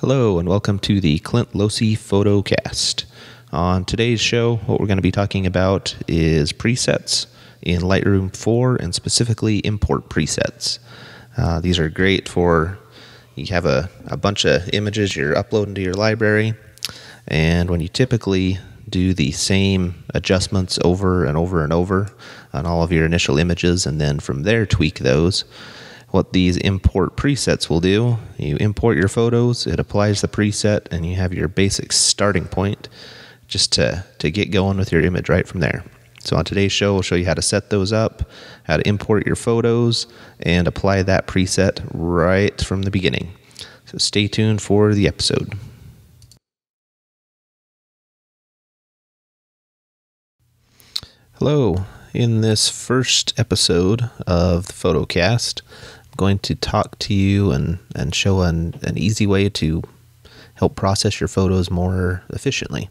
Hello and welcome to the Clint Losee Photocast. On today's show, what we're going to be talking about is presets in Lightroom 4 and specifically import presets. These are great for, you have a bunch of images you're uploading to your library, and when you typically do the same adjustments over and over and over on all of your initial images and then from there tweak those, what these import presets will do, you import your photos, it applies the preset, and you have your basic starting point just to get going with your image right from there. So on today's show, we'll show you how to set those up, how to import your photos, and apply that preset right from the beginning. So stay tuned for the episode. Hello. In this first episode of the Photocast, I'm going to talk to you and show an easy way to help process your photos more efficiently.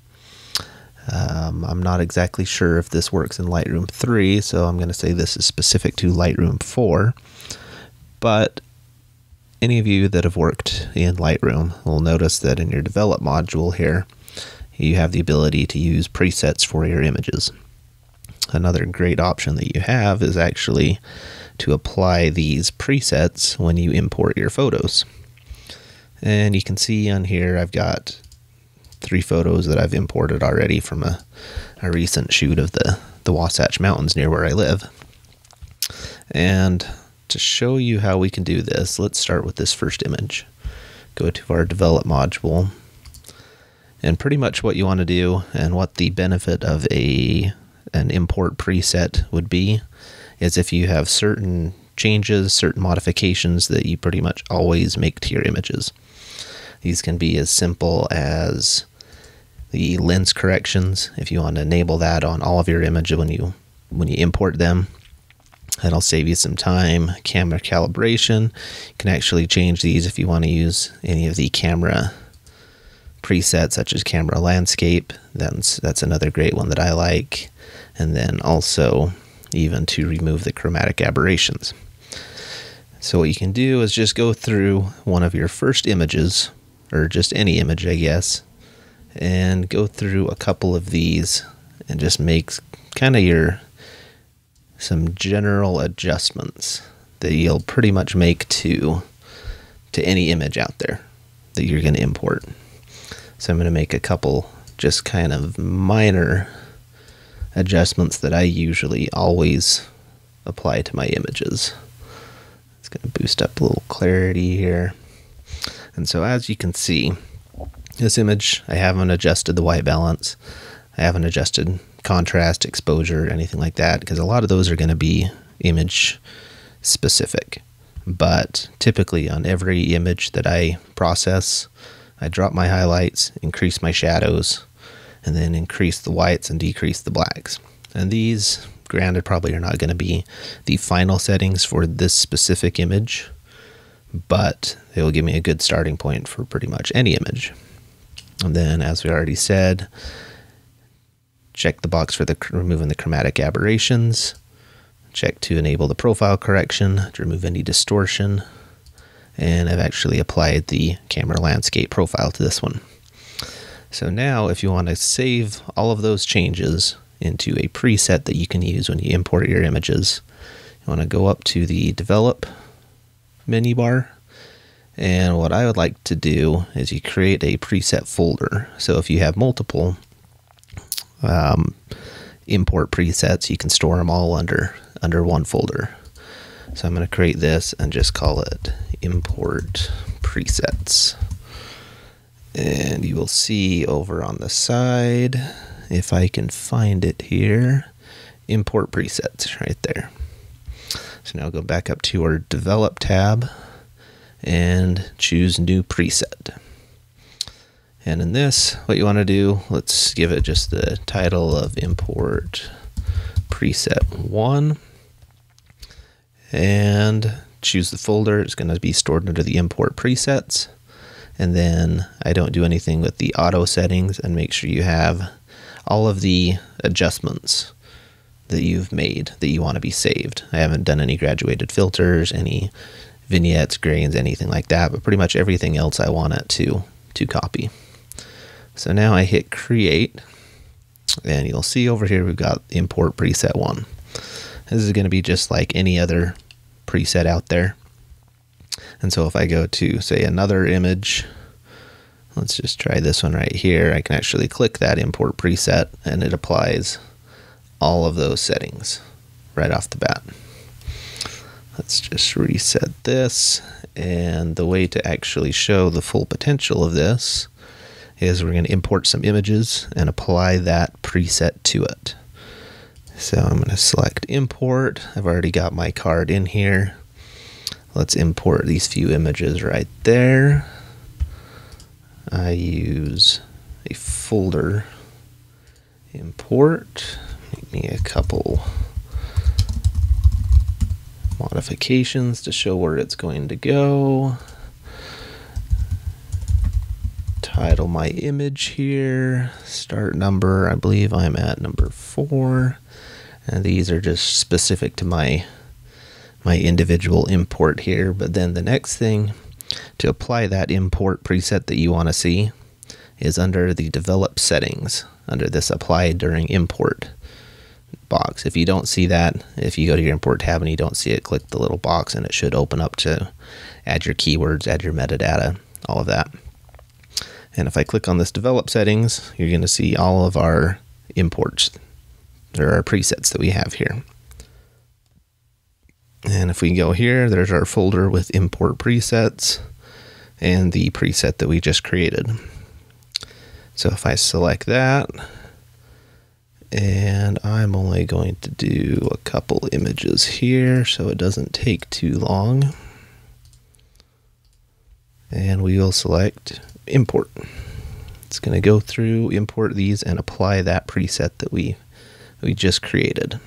I'm not exactly sure if this works in Lightroom 3, so I'm going to say this is specific to Lightroom 4. But any of you that have worked in Lightroom will notice that in your Develop module here, you have the ability to use presets for your images. Another great option that you have is actually to apply these presets when you import your photos. And you can see on here I've got 3 photos that I've imported already from a recent shoot of the Wasatch Mountains near where I live. And to show you how we can do this, let's start with this first image. Go to our Develop module. And pretty much what you want to do and what the benefit of an import preset would be is if you have certain changes, certain modifications that you pretty much always make to your images. These can be as simple as the lens corrections. If you want to enable that on all of your images when you import them, that'll save you some time. Camera calibration, you can actually change these if you want to use any of the camera presets such as camera landscape. That's another great one that I like. And then also even to remove the chromatic aberrations. So what you can do is just go through one of your first images, or just any image I guess, and go through a couple of these and just make kind of some general adjustments that you'll pretty much make to any image out there that you're going to import. So I'm going to make a couple just kind of minor adjustments that I usually always apply to my images. It's going to boost up a little clarity here. And so as you can see, this image, I haven't adjusted the white balance. I haven't adjusted contrast, exposure, anything like that, because a lot of those are going to be image specific. But typically on every image that I process, I drop my highlights, increase my shadows, and then increase the whites and decrease the blacks. And these, granted, probably are not going to be the final settings for this specific image, but they will give me a good starting point for pretty much any image. And then, as we already said, check the box for removing the chromatic aberrations, check to enable the profile correction to remove any distortion, and I've actually applied the camera landscape profile to this one. So now if you want to save all of those changes into a preset that you can use when you import your images, you want to go up to the Develop menu bar, and what I would like to do is you create a preset folder. So if you have multiple import presets, you can store them all under one folder. So I'm going to create this and just call it Import Presets. And you will see over on the side, if I can find it here, Import Presets right there. So now go back up to our Develop tab and choose New Preset. And in this, what you want to do, let's give it just the title of Import Preset 1. And choose the folder. It's going to be stored under the Import Presets. And then I don't do anything with the auto settings, and make sure you have all of the adjustments that you've made that you want to be saved. I haven't done any graduated filters, any vignettes, grains, anything like that, but pretty much everything else I want it to to copy. So now I hit create, and you'll see over here we've got import preset 1. This is going to be just like any other preset out there. And so if I go to, say, another image, let's just try this one right here, I can actually click that import preset and it applies all of those settings right off the bat. Let's just reset this, and the way to actually show the full potential of this is we're going to import some images and apply that preset to it. So I'm going to select import. I've already got my card in here. Let's import these few images right there. I use a folder import. Make me a couple modifications to show where it's going to go. Title my image here. Start number, I believe I'm at number 4. And these are just specific to my individual import here. But then the next thing to apply that import preset that you want to see is under the develop settings, under this apply during import box. If you don't see that, if you go to your import tab and you don't see it, click the little box and it should open up to add your keywords, add your metadata, all of that. And if I click on this develop settings, you're going to see all of our imports. There are presets that we have here. And if we go here, there's our folder with import presets and the preset that we just created. So if I select that, and I'm only going to do a couple images here so it doesn't take too long, and we will select import. It's going to go through, import these, and apply that preset that we just created.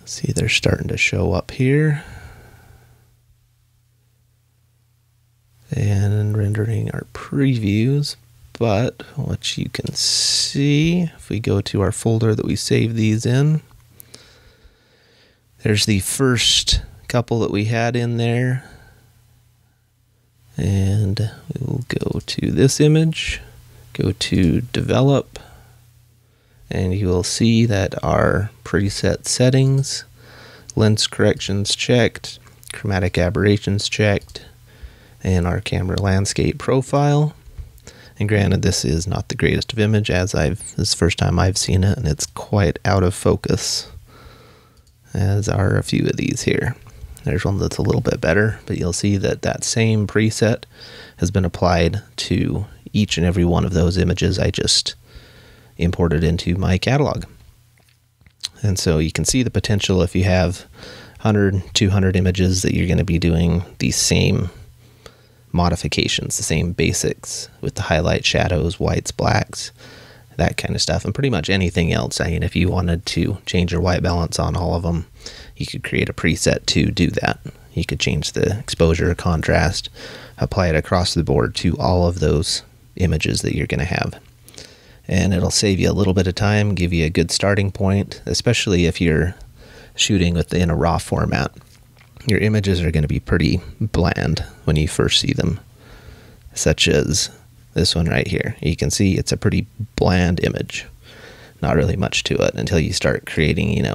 See, they're starting to show up here. And rendering our previews. But what you can see, if we go to our folder that we saved these in, there's the first couple that we had in there. And we will go to this image, go to develop, and you will see that our preset settings, lens corrections checked, chromatic aberrations checked, and our camera landscape profile. And granted, this is not the greatest of image, as this is the first time I've seen it, and it's quite out of focus, as are a few of these here. There's one that's a little bit better, but you'll see that that same preset has been applied to each and every one of those images I just imported into my catalog. And so you can see the potential if you have 100, 200 images that you're going to be doing these same modifications, the same basics with the highlight, shadows, whites, blacks, that kind of stuff, and pretty much anything else. I mean, if you wanted to change your white balance on all of them, you could create a preset to do that. You could change the exposure, contrast, apply it across the board to all of those images that you're going to have. And it'll save you a little bit of time, give you a good starting point, especially if you're shooting in a RAW format. Your images are going to be pretty bland when you first see them, such as this one right here. You can see it's a pretty bland image. Not really much to it until you start creating,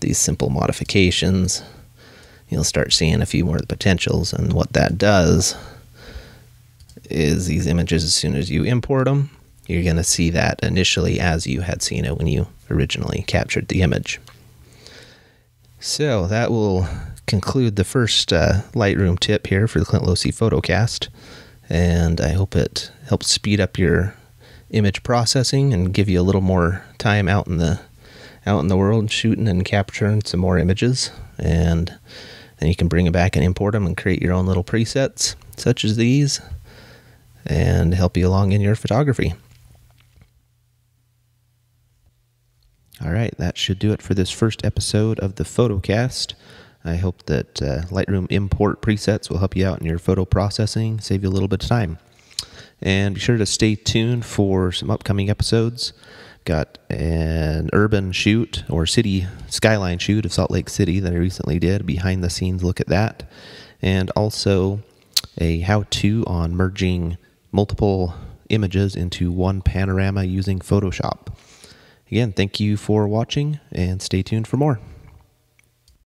these simple modifications. You'll start seeing a few more of the potentials, and what that does is these images, as soon as you import them, you're going to see that initially as you had seen it when you originally captured the image. So that will conclude the first Lightroom tip here for the Clint Losee Photocast, and I hope it helps speed up your image processing and give you a little more time out in the world shooting and capturing some more images, and then you can bring them back and import them and create your own little presets such as these and help you along in your photography. All right, that should do it for this first episode of the Photocast. I hope that Lightroom import presets will help you out in your photo processing, save you a little bit of time. And be sure to stay tuned for some upcoming episodes. Got an urban shoot or city skyline shoot of Salt Lake City that I recently did, behind the scenes look at that. And also a how-to on merging multiple images into one panorama using Photoshop. Again, thank you for watching, and stay tuned for more.